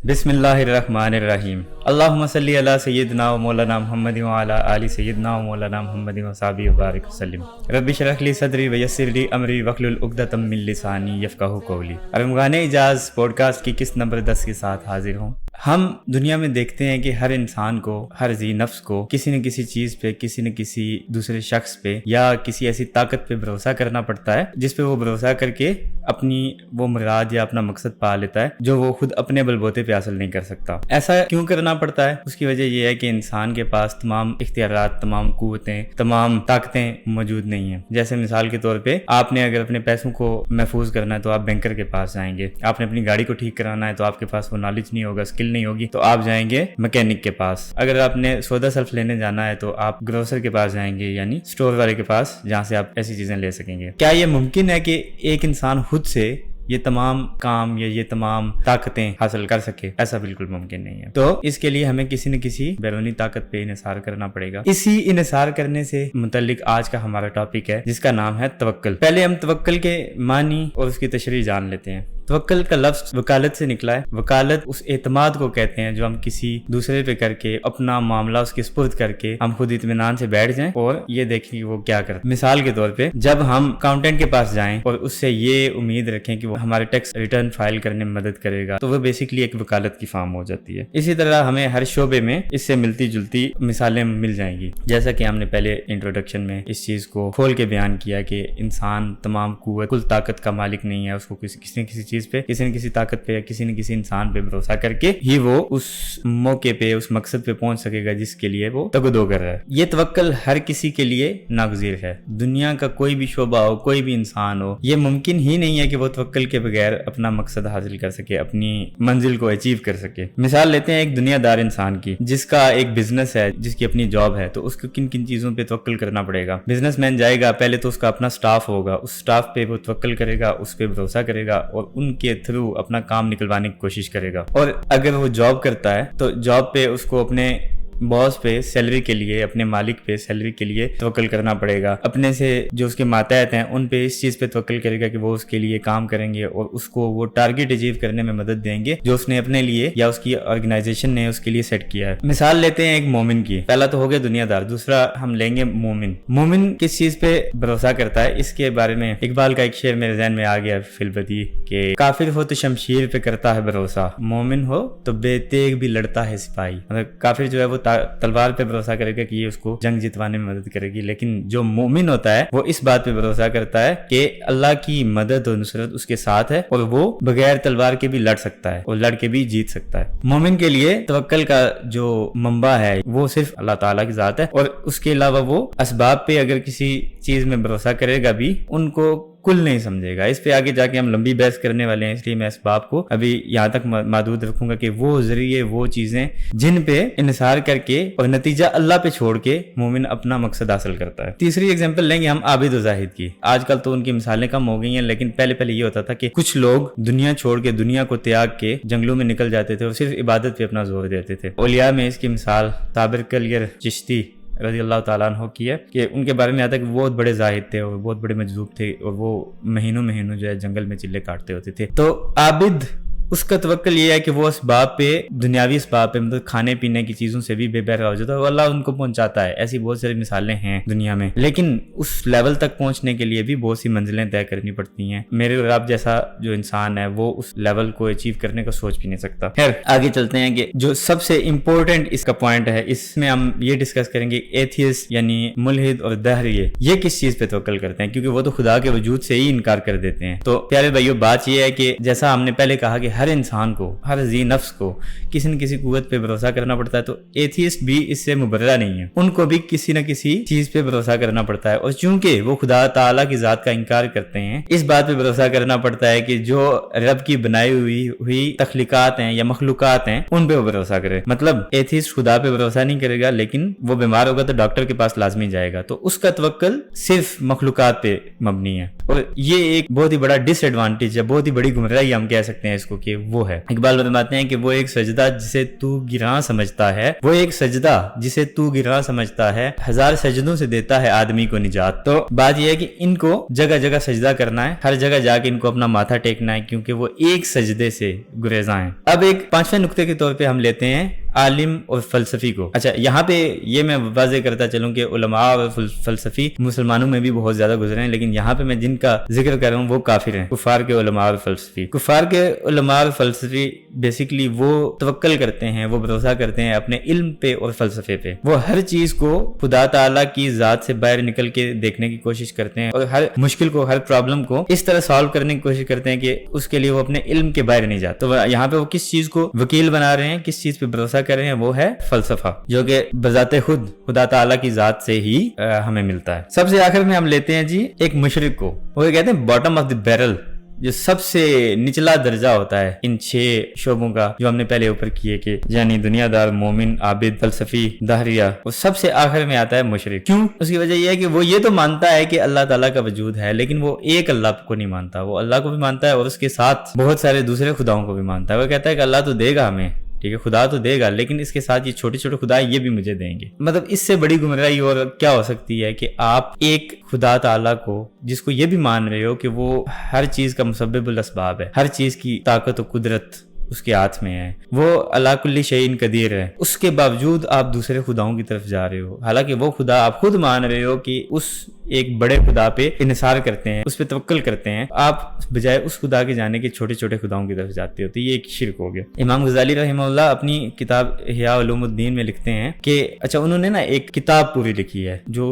بسم اللہ الرحمن الرحیم اللہم صلی علی سیدنا و مولانا محمد و علی آل سیدنا و مولانا محمد و صحابہ وبارک وسلم رب اشرح لی صدری ویسر لی امری واحلل عقدۃ من لسانی یفقہوا قولی۔ ارمغان اعجاز پوڈ کاسٹ کی قسط نمبر 10 کے ساتھ حاضر ہوں۔ ہم دنیا میں دیکھتے ہیں کہ ہر انسان کو، ہر ذی نفس کو کسی نہ کسی چیز پہ، کسی نہ کسی دوسرے شخص پہ یا کسی ایسی طاقت پہ بھروسہ کرنا پڑتا ہے جس پہ وہ بھروسہ کر کے اپنی وہ مراد یا اپنا مقصد پا لیتا ہے جو وہ خود اپنے بلبوتے پہ حاصل نہیں کر سکتا۔ ایسا کیوں کرنا پڑتا ہے؟ اس کی وجہ یہ ہے کہ انسان کے پاس تمام اختیارات، تمام قوتیں، تمام طاقتیں موجود نہیں ہیں۔ جیسے مثال کے طور پہ آپ نے اگر اپنے پیسوں کو محفوظ کرنا ہے تو آپ بینکر کے پاس جائیں گے۔ آپ نے اپنی گاڑی کو ٹھیک کرانا ہے تو آپ کے پاس وہ نالج نہیں ہوگا، اسکل نہیں ہوگی، تو آپ جائیں گے میکینک کے پاس۔ اگر آپ نے سودا سلف لینے جانا ہے تو آپ گروسر کے پاس جائیں گے، یعنی سٹور والے کے پاس، جہاں سے آپ ایسی چیزیں لے سکیں گے۔ کیا یہ ممکن ہے کہ ایک انسان خود سے یہ تمام کام یا یہ تمام طاقتیں حاصل کر سکے؟ ایسا بالکل ممکن نہیں ہے۔ تو اس کے لیے ہمیں کسی نہ کسی بیرونی طاقت پہ انحصار کرنا پڑے گا۔ اسی انحصار کرنے سے متعلق آج کا ہمارا ٹاپک ہے جس کا نام ہے توکل۔ پہلے ہم توکل کے معنی اور اس کی تشریح جان لیتے ہیں۔ توکل کا لفظ وکالت سے نکلا ہے۔ وکالت اس اعتماد کو کہتے ہیں جو ہم کسی دوسرے پہ کر کے اپنا معاملہ اس کے سپرد کر کے ہم خود اطمینان سے بیٹھ جائیں اور یہ دیکھیں کہ وہ کیا کرتا ہے۔ مثال کے طور پہ جب ہم اکاؤنٹنٹ کے پاس جائیں اور اس سے یہ امید رکھیں کہ وہ ہمارے ٹیکس ریٹرن فائل کرنے میں مدد کرے گا تو وہ بیسکلی ایک وکالت کی فارم ہو جاتی ہے۔ اسی طرح ہمیں ہر شعبے میں اس سے ملتی جلتی مثالیں مل جائیں گی، جیسا کہ ہم نے پہلے انٹروڈکشن میں اس چیز کو کھول کے بیان کیا کہ انسان تمام قوت، کل طاقت کا مالک نہیں ہے۔ اس کو کسی نہ کسی چیز پہ، کسی نہ کسی طاقت پہ یا کسی نہ کسی انسان پہ بھروسہ کر کے ہی وہ اس موقع پہ، اس مقصد پہ پہنچ سکے گا جس کے لیے وہ تگدو کر رہا ہے۔ یہ توکل ہر کسی کے لیے ناگزیر ہے۔ دنیا کا کوئی بھی شعبہ ہو، کوئی بھی انسان ہو، یہ ممکن ہی نہیں ہے کہ وہ توکل کے بغیر اپنا مقصد حاصل کر سکے، اپنی منزل کو اچیو کر سکے۔ مثال لیتے ہیں ایک دنیا دار انسان کی جس کا ایک بزنس ہے، جس کی اپنی جاب ہے، تو اس کو کن کن چیزوں پہ توکل کرنا پڑے گا؟ بزنس مین جائے گا، پہلے تو اس کا اپنا سٹاف ہوگا، اس سٹاف پہ وہ توکل کرے گا، اس پہ بھروسہ کرے گا اور ان کے تھرو اپنا کام نکلوانے کی کوشش کرے گا۔ اور اگر وہ جاب کرتا ہے تو جاب پہ اس کو اپنے باس پہ سیلری کے لیے، اپنے مالک پہ سیلری کے لیے توکل کرنا پڑے گا۔ اپنے سے جو اس کے ماتحت ہیں ان پہ اس چیز پہ توکل کرے گا کہ وہ اس کے لیے کام کریں گے اور اس کو وہ ٹارگٹ اچیو کرنے میں مدد دیں گے جو اس نے اپنے لیے یا اس کی آرگنائزیشن نے اس کے لیے سیٹ کیا ہے۔ مثال لیتے ہیں ایک مومن کی۔ پہلا تو ہو گیا دنیا دار، دوسرا ہم لیں گے مومن۔ مومن کس چیز پہ بھروسہ کرتا ہے؟ اس کے بارے میں اقبال کا ایک شعر میرے ذہن میں آ گیا فی البدیہہ کہ کافر ہو تو شمشیر پہ کرتا ہے بھروسہ، مومن ہو تو بے تیغ بھی لڑتا ہے سپاہی۔ مطلب کافر جو ہے وہ تلوار پہ بھروسہ کرے گا کہ یہ اس کو جنگ جتوانے میں مدد کرے گی، لیکن جو مومن ہوتا ہے وہ اس بات پہ بھروسہ کرتا ہے کہ اللہ کی مدد اور نصرت اس کے ساتھ ہے اور وہ بغیر تلوار کے بھی لڑ سکتا ہے اور لڑ کے بھی جیت سکتا ہے۔ مومن کے لیے توکل کا جو منبع ہے وہ صرف اللہ تعالیٰ کی ذات ہے، اور اس کے علاوہ وہ اسباب پہ اگر کسی چیز میں بھروسہ کرے گا بھی ان کو کل نہیں سمجھے گا۔ اس پہ آگے جا کے ہم لمبی بحث کرنے والے ہیں، اس لیے میں اسباب کو ابھی یہاں تک محدود رکھوں گا کہ وہ ذریعے، وہ چیزیں جن پہ انحصار کر کے اور نتیجہ اللہ پہ چھوڑ کے مومن اپنا مقصد حاصل کرتا ہے۔ تیسری اگزامپل لیں گے ہم عابد و زاہد کی۔ آج کل تو ان کی مثالیں کم ہو گئی ہیں، لیکن پہلے یہ ہوتا تھا کہ کچھ لوگ دنیا چھوڑ کے، دنیا کو تیاگ کے جنگلوں میں نکل جاتے تھے اور صرف عبادت پہ اپنا زور دیتے تھے۔ اولیاء میں اس کی مثال صابر کلیر چشتی رضی اللہ تعالیٰ عنہ کی ہے کہ ان کے بارے میں آتا ہے کہ وہ بہت بڑے زاہد تھے اور بہت بڑے مجذوب تھے اور وہ مہینوں جو ہے جنگل میں چلے کاٹتے ہوتے تھے۔ تو عابد اس کا توکل یہ ہے کہ وہ اسباب پہ، دنیاوی اسباب پہ، مطلب کھانے پینے کی چیزوں سے بھی بے بہرا ہو جاتا ہے اور اللہ ان کو پہنچاتا ہے۔ ایسی بہت ساری مثالیں ہیں دنیا میں، لیکن اس لیول تک پہنچنے کے لیے بھی بہت سی منزلیں طے کرنی پڑتی ہیں۔ میرے اور آپ جیسا جو انسان ہے وہ اس لیول کو اچیو کرنے کا سوچ بھی نہیں سکتا۔ خیر آگے چلتے ہیں کہ جو سب سے امپورٹنٹ اس کا پوائنٹ ہے، اس میں ہم یہ ڈسکس کریں گے ایتھیسٹ یعنی ملحد اور دہریہ یہ کس چیز پہ توکل کرتے ہیں، کیونکہ وہ تو خدا کے وجود سے ہی انکار کر دیتے ہیں۔ تو پیارے بھائیو، بات یہ ہے کہ جیسا ہم نے پہلے کہا کہ ہر انسان کو، ہر ذی نفس کو کسی نہ کسی قوت پہ بھروسہ کرنا پڑتا ہے، تو ایتھیسٹ بھی اس سے مبرہ نہیں ہے، ان کو بھی کسی نہ کسی چیز پہ بھروسہ کرنا پڑتا ہے۔ اور چونکہ وہ خدا تعالیٰ کی ذات کا انکار کرتے ہیں، اس بات پہ بھروسہ کرنا پڑتا ہے کہ جو رب کی بنائی ہوئی تخلیقات ہیں یا مخلوقات ہیں ان پہ وہ بھروسہ کرے۔ مطلب ایتھیسٹ خدا پہ بھروسہ نہیں کرے گا، لیکن وہ بیمار ہوگا تو ڈاکٹر کے پاس لازمی جائے گا، تو اس کا توکل صرف مخلوقات پہ مبنی ہے۔ اور یہ ایک بہت ہی بڑا ڈس ایڈوانٹیج ہے، بہت ہی بڑی گمراہی ہم کہہ سکتے ہیں اس کو، کہ کہ وہ ہے۔ اقبال فرماتے ہیں کہ وہ ایک سجدہ جسے تو گراں سمجھتا ہے، وہ ایک سجدہ جسے تو گراں سمجھتا ہے، ہزار سجدوں سے دیتا ہے آدمی کو نجات۔ تو بات یہ ہے کہ ان کو جگہ جگہ سجدہ کرنا ہے، ہر جگہ جا کے ان کو اپنا ماتھا ٹیکنا ہے، کیونکہ وہ ایک سجدے سے گریزاں ہیں۔ اب ایک پانچویں نقطے کے طور پہ ہم لیتے ہیں عالم اور فلسفی کو۔ اچھا، یہاں پہ یہ میں واضح کرتا چلوں کہ علماء اور فلسفی مسلمانوں میں بھی بہت زیادہ گزرے ہیں، لیکن یہاں پہ میں جن کا ذکر کر رہا ہوں وہ کافر ہیں، کفار کے علماء اور فلسفی۔ کفار کے علماء اور فلسفی بیسیکلی وہ توکل کرتے ہیں، وہ بھروسہ کرتے ہیں اپنے علم پہ اور فلسفے پہ۔ وہ ہر چیز کو خدا تعالیٰ کی ذات سے باہر نکل کے دیکھنے کی کوشش کرتے ہیں، اور ہر مشکل کو، ہر پرابلم کو اس طرح سالو کرنے کی کوشش کرتے ہیں کہ اس کے لیے وہ اپنے علم کے باہر نہیں جاتے۔ تو یہاں پہ وہ کس چیز کو وکیل بنا رہے ہیں، کس چیز پہ بھروسہ کر رہے ہیں، وہ ہے فلسفہ، جو کہ بذات خود خدا تعالیٰ کی ذات سے ہی ہمیں ملتا ہے۔ سب سے آخر میں ہم لیتے ہیں جی ایک مشرک کو، وہ کہتے ہیں باٹم آف دی بیرل، جو سب سے نچلا درجہ ہوتا ہے ان 6 شعبوں کا جو ہم نے پہلے اوپر کیے، کہ یعنی دنیا دار، مومن، عابد، فلسفی، دہریہ، وہ سب سے آخر میں آتا ہے مشرک۔ کیوں؟ اس کی وجہ یہ ہے کہ وہ یہ تو مانتا ہے کہ اللہ تعالیٰ کا وجود ہے، لیکن وہ ایک اللہ کو نہیں مانتا، وہ اللہ کو بھی مانتا ہے اور اس کے ساتھ بہت سارے دوسرے خداؤں کو بھی مانتا ہے۔ وہ کہتا ہے کہ اللہ تو دے گا ہمیں، ٹھیک ہے، خدا تو دے گا، لیکن اس کے ساتھ یہ چھوٹے چھوٹے خدا یہ بھی مجھے دیں گے۔ مطلب اس سے بڑی گمراہی اور کیا ہو سکتی ہے کہ آپ ایک خدا تعالیٰ کو، جس کو یہ بھی مان رہے ہو کہ وہ ہر چیز کا مسبب الاسباب ہے، ہر چیز کی طاقت و قدرت اس کے ہاتھ میں ہے، وہ اللہ کل شیء قدیر ہے، اس کے باوجود آپ دوسرے خداؤں کی طرف جا رہے ہو، حالانکہ وہ خدا آپ خود مان رہے ہو کہ اس ایک بڑے خدا پہ انحصار کرتے ہیں، اس پہ توکل کرتے ہیں، آپ بجائے اس خدا کے جانے کے چھوٹے چھوٹے خداؤں کی طرف جاتے ہو، تو یہ ایک شرک ہو گیا۔ امام غزالی رحمہ اللہ اپنی کتاب احیاء علوم الدین میں لکھتے ہیں کہ اچھا، انہوں نے نا ایک کتاب پوری لکھی ہے جو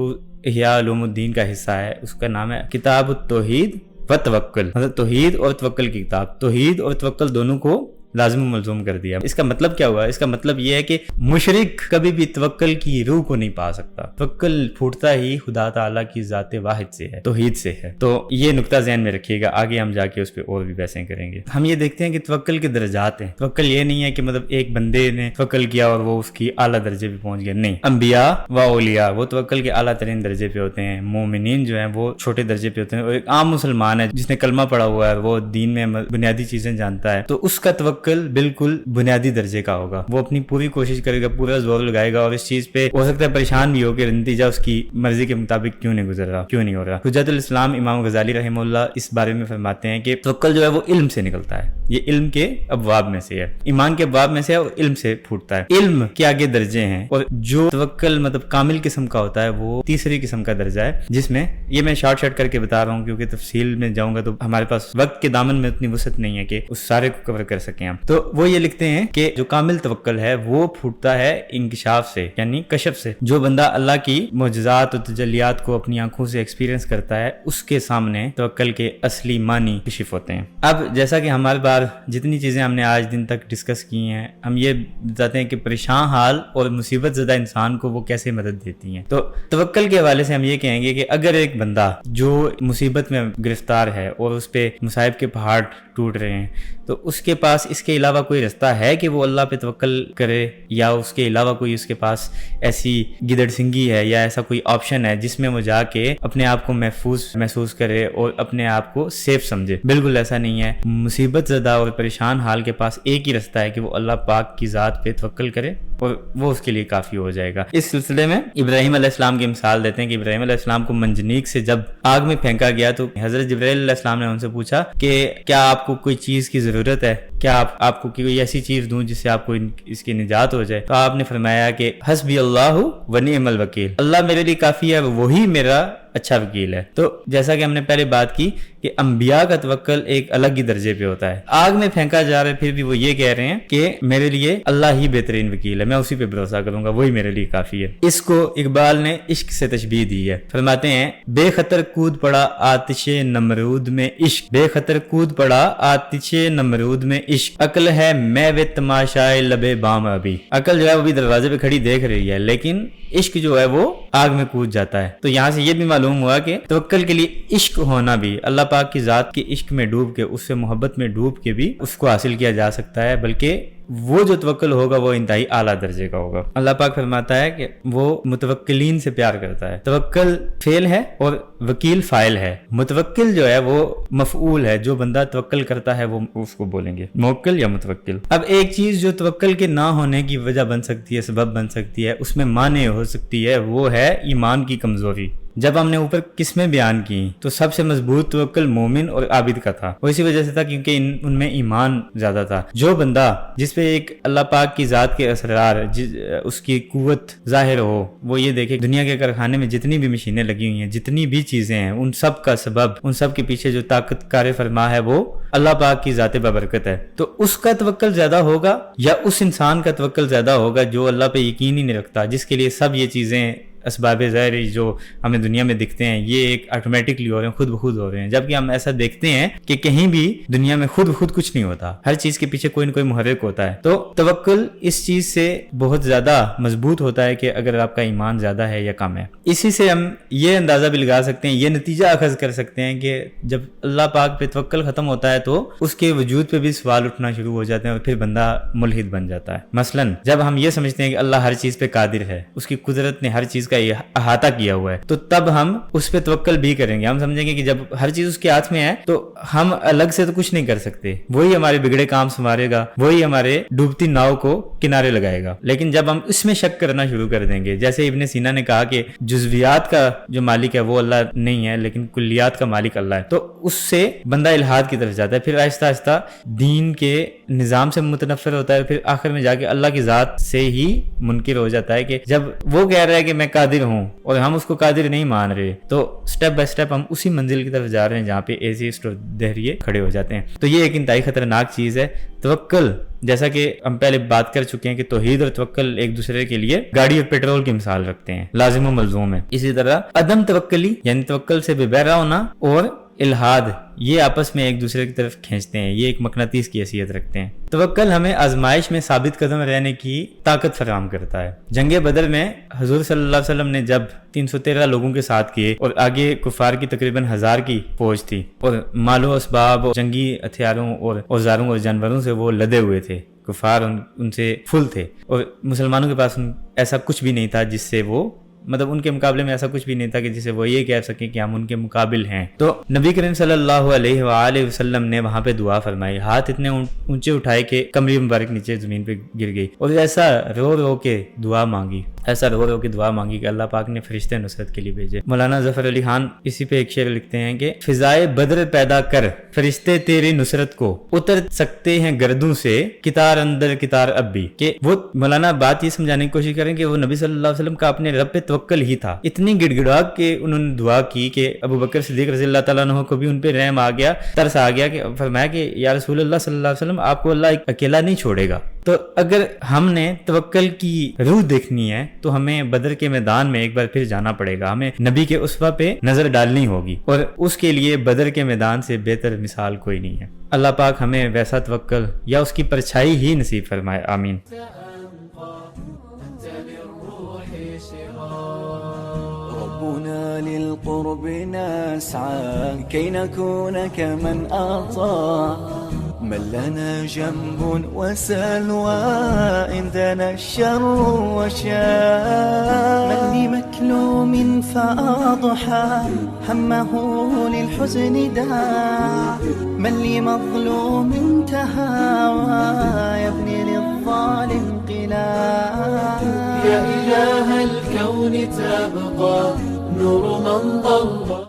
احیاء علوم الدین کا حصہ ہے، اس کا نام ہے کتاب التوحید و توکل، مطلب توحید اور توکل کی کتاب۔ توحید اور توکل دونوں کو لازم و ملزوم کر دیا۔ اس کا مطلب کیا ہوا؟ اس کا مطلب یہ ہے کہ مشرک کبھی بھی توکل کی روح کو نہیں پا سکتا، توکل پھوٹتا ہی خدا تعالیٰ کی ذات واحد سے ہے، توحید سے ہے۔ تو یہ نقطہ ذہن میں رکھیے گا، آگے ہم جا کے اس پہ اور بھی بحثیں کریں گے۔ ہم یہ دیکھتے ہیں کہ توکل کے درجات ہیں۔ توکل یہ نہیں ہے کہ مطلب ایک بندے نے توکل کیا اور وہ اس کی اعلیٰ درجے پہ پہنچ گیا، نہیں۔ انبیاء و اولیاء وہ توکل کے اعلیٰ ترین درجے پہ ہوتے ہیں، مومنین جو ہیں وہ چھوٹے درجے پہ ہوتے ہیں، اور ایک عام مسلمان ہے جس نے کلمہ پڑھا ہوا ہے، وہ دین میں بنیادی چیزیں جانتا ہے، تو اس کا توکل بالکل بنیادی درجے کا ہوگا، وہ اپنی پوری کوشش کرے گا، پورا زور لگائے گا، اور اس چیز پہ ہو سکتا ہے پریشان بھی ہو کہ نتیجہ اس کی مرضی کے مطابق کیوں نہیں گزر رہا، کیوں نہیں ہو رہا۔ حجت الاسلام امام غزالی رحمہ اللہ اس بارے میں فرماتے ہیں کہ توکل جو ہے وہ علم سے نکلتا ہے، یہ علم کے ابواب میں سے ہے، ایمان کے ابواب میں سے ہے، اور علم سے پھوٹتا ہے۔ علم کے آگے درجے ہیں، اور جو توکل مطلب کامل قسم کا ہوتا ہے وہ تیسری قسم کا درجہ ہے، جس میں یہ میں شارٹ کر کے بتا رہا ہوں کیونکہ تفصیل میں جاؤں گا تو ہمارے پاس وقت کے دامن میں اتنی وسعت نہیں ہے کہ اس سارے کو کور کر سکیں ہم۔ تو وہ یہ لکھتے ہیں کہ جو کامل توکل ہے وہ پھوٹتا ہے انکشاف سے، یعنی کشف سے۔ جو بندہ اللہ کی معجزات اور تجلیات کو اپنی آنکھوں سے ایکسپیرینس کرتا ہے، اس کے سامنے توکل کے اصلی معنی کشف ہوتے ہیں۔ اب جیسا کہ ہمارے بار جتنی چیزیں ہم نے آج دن تک ڈسکس کی ہیں، ہم یہ بتاتے ہیں کہ پریشان حال اور مصیبت زدہ انسان کو وہ کیسے مدد دیتی ہیں۔ تو توکل کے حوالے سے ہم یہ کہیں گے کہ اگر ایک بندہ جو مصیبت میں گرفتار ہے اور اس پہ مصائب کے پہاڑ ٹوٹ رہے ہیں، تو اس کے پاس اس کے علاوہ کوئی رستہ ہے کہ وہ اللہ پہ توکل کرے، یا اس کے علاوہ کوئی اس کے پاس ایسی گدڑ سنگی ہے یا ایسا کوئی آپشن ہے جس میں وہ جا کے اپنے آپ کو محفوظ محسوس کرے اور اپنے آپ کو سیف سمجھے؟ بالکل ایسا نہیں ہے۔ مصیبت زدہ اور پریشان حال کے پاس ایک ہی رستہ ہے کہ وہ اللہ پاک کی ذات پہ توکل کرے، اور وہ اس کے لیے کافی ہو جائے گا۔ اس سلسلے میں ابراہیم علیہ السلام کی مثال دیتے ہیں کہ ابراہیم علیہ السلام کو منجنیق سے جب آگ میں پھینکا گیا تو حضرت جبرائیل علیہ السلام نے ان سے پوچھا کہ کیا آپ کو کوئی چیز کی ضرورت ہے، کیا آپ کو کوئی ایسی چیز دوں جس سے آپ کو اس کی نجات ہو جائے؟ تو آپ نے فرمایا کہ حسبی اللہ و نعم الوکیل، اللہ میرے لیے کافی ہے، وہی میرا اچھا وکیل ہے۔ تو جیسا کہ ہم نے پہلے بات کی کہ انبیاء کا توکل ایک الگ ہی درجے پہ ہوتا ہے، آگ میں پھینکا جا رہا ہے پھر بھی وہ یہ کہہ رہے ہیں کہ میرے لیے اللہ ہی بہترین وکیل ہے، میں اسی پہ بھروسہ کروں گا، وہی میرے لیے کافی ہے۔ اس کو اقبال نے عشق سے تشبیہ دی ہے، فرماتے ہیں بے خطر کود پڑا آتش نمرود میں عشق، بے خطر کود پڑا آتش نمرود میں عشق، عقل ہے میں و تماشائے لبے بام ابھی، عقل جو ہے وہ بھی دروازے پہ کھڑی دیکھ رہی ہے، لیکن عشق جو ہے وہ آگ میں کود جاتا ہے۔ تو یہاں سے یہ بھی معلوم معلوم ہوا کہ توکل کے لیے عشق ہونا بھی، اللہ پاک کی ذات کے عشق میں ڈوب کے، اس سے محبت میں ڈوب کے بھی اس کو حاصل کیا جا سکتا ہے، بلکہ وہ جو توکل ہوگا وہ انتہائی اعلیٰ درجے کا ہوگا۔ اللہ پاک فرماتا ہے کہ وہ متوکلین سے پیار کرتا ہے۔ توکل فعل ہے اور وکیل فاعل ہے۔ متوکل جو ہے وہ مفعول ہے، جو بندہ توکل کرتا ہے وہ اس کو بولیں گے موکل یا متوکل۔ اب ایک چیز جو توکل کے نہ ہونے کی وجہ بن سکتی ہے، سبب بن سکتی ہے، اس میں مانع ہو سکتی ہے، وہ ہے ایمان کی کمزوری۔ جب ہم نے اوپر قسمیں بیان کی تو سب سے مضبوط توکل مومن اور عابد کا تھا، وہ اسی وجہ سے تھا کیونکہ ان میں ایمان زیادہ تھا۔ جو بندہ جس پہ ایک اللہ پاک کی ذات کے اسرار، اس کی قوت ظاہر ہو، وہ یہ دیکھے دنیا کے کارخانے میں جتنی بھی مشینیں لگی ہوئی ہیں، جتنی بھی چیزیں ہیں، ان سب کا سبب، ان سب کے پیچھے جو طاقت کار فرما ہے وہ اللہ پاک کی ذات بابرکت ہے، تو اس کا توکل زیادہ ہوگا یا اس انسان کا توکل زیادہ ہوگا جو اللہ پہ یقین ہی نہیں رکھتا، جس کے لیے سب یہ چیزیں اسباب ظاہری جو ہمیں دنیا میں دکھتے ہیں یہ ایک آٹومیٹکلی ہو رہے ہیں، خود بخود ہو رہے ہیں، جبکہ ہم ایسا دیکھتے ہیں کہ کہیں بھی دنیا میں خود بخود کچھ نہیں ہوتا، ہر چیز کے پیچھے کوئی نہ کوئی محرک ہوتا ہے۔ تو توکل اس چیز سے بہت زیادہ مضبوط ہوتا ہے کہ اگر آپ کا ایمان زیادہ ہے یا کم ہے۔ اسی سے ہم یہ اندازہ بھی لگا سکتے ہیں، یہ نتیجہ اخذ کر سکتے ہیں کہ جب اللہ پاک پہ توکل ختم ہوتا ہے تو اس کے وجود پہ بھی سوال اٹھنا شروع ہو جاتے ہیں اور پھر بندہ ملحد بن جاتا ہے۔ مثلا جب ہم یہ سمجھتے ہیں کہ اللہ ہر چیز پہ قادر ہے، اس کی قدرت نے ہر چیز کا یہ احاطہ کیا ہوا ہے، تو تب ہم اس پہ توکل بھی کریں گے۔ ہم سمجھیں گے کہ جب ہر چیز اس کے ہاتھ میں ہے تو ہم الگ سے تو کچھ نہیں کر سکتے، وہی ہمارے بگڑے کام سنوارے گا، وہی ہمارے ڈوبتی ناؤ کو کنارے لگائے گا۔ لیکن جب ہم اس میں شک کرنا شروع کر دیں گے، جیسے ابن سینا نے کہا کہ جزویات کا جو مالک ہے وہ اللہ نہیں ہے لیکن کلیات کا مالک اللہ ہے، تو اس سے بندہ الحاد کی طرف جاتا ہے، پھر آہستہ آہستہ دین کے نظام سے متنفر ہوتا ہے، پھر آخر میں جا کے اللہ کی ذات سے ہی منکر ہو جاتا ہے کہ جب وہ کہہ رہا ہے کہ میں قادر ہوں اور ہم اس کو قادر نہیں مان رہے، تو سٹیپ بائی سٹیپ ہم اسی منزل کی طرف جا رہے ہیں جہاں پہ ایتھیسٹ اور دہریے کھڑے ہو جاتے ہیں۔ تو یہ ایک انتہائی خطرناک چیز ہے۔ توکل جیسا کہ ہم پہلے بات کر چکے ہیں کہ توحید اور توکل ایک دوسرے کے لیے گاڑی اور پیٹرول کی مثال رکھتے ہیں، لازم و ملزوم ہے۔ اسی طرح عدم توکلی یعنی توکل سے بے بہرا ہونا اور الحاد یہ آپس میں ایک دوسرے کی طرف کھینچتے ہیں، یہ ایک مقناطیس کی حیثیت رکھتے ہیں۔ توکل ہمیں آزمائش میں ثابت قدم رہنے کی طاقت فراہم کرتا ہے۔ جنگ بدر میں حضور صلی اللہ علیہ وسلم نے جب 313 لوگوں کے ساتھ کیے اور آگے کفار کی تقریباً 1000 کی فوج تھی اور مال و اسباب اور جنگی ہتھیاروں اور اوزاروں اور جانوروں سے وہ لدے ہوئے تھے، کفار ان سے فل تھے اور مسلمانوں کے پاس ایسا کچھ بھی نہیں تھا جس سے وہ مطلب ان کے مقابلے میں ایسا کچھ بھی نہیں تھا کہ جسے وہ یہ کہہ سکیں کہ ہم ان کے مقابل ہیں۔ تو نبی کریم صلی اللہ علیہ وآلہ وسلم نے وہاں پہ دعا فرمائی، ہاتھ اتنے اونچے اٹھائے کہ کمری مبارک نیچے زمین پہ گر گئی اور ایسا رو رو کے دعا مانگی، کہ اللہ پاک نے فرشتے نصرت کے لیے بھیجے۔ مولانا ظفر علی خان اسی پہ ایک شعر لکھتے ہیں کہ فضائے بدر پیدا کر فرشتے تیری نصرت کو، اتر سکتے ہیں گردوں سے کتار اندر کتار اب بھی۔ کہ وہ مولانا بات یہ سمجھانے کی کوشش کریں کہ وہ نبی صلی اللہ علیہ وسلم کا اپنے رب پہ توکل ہی تھا، اتنی گڑ گڑا کے انہوں نے دعا کی کہ ابو بکر صدیق رضی اللہ تعالیٰ عنہ کو بھی ان پہ رحم آ گیا، ترس آ گیا، کہ فرمایا کہ یا رسول اللہ صلی اللہ علیہ وسلم آپ کو اللہ اکیلا نہیں چھوڑے گا۔ تو اگر ہم نے توکل کی روح دیکھنی ہے تو ہمیں بدر کے میدان میں ایک بار پھر جانا پڑے گا، ہمیں نبی کے اسوہ پہ نظر ڈالنی ہوگی اور اس کے لیے بدر کے میدان سے بہتر مثال کوئی نہیں ہے۔ اللہ پاک ہمیں ویسا توکل یا اس کی پرچھائی ہی نصیب فرمائے، آمین۔ للقرب نسعى كي نكون كمن أطاع من لنا جنب وسلوى إن دنا الشر وشاء من لمكلوم فأضحى همه للحزن داع من لمظلوم تهاوى يبني للظالم قلاع يا إله الكون تبقى نور من ضل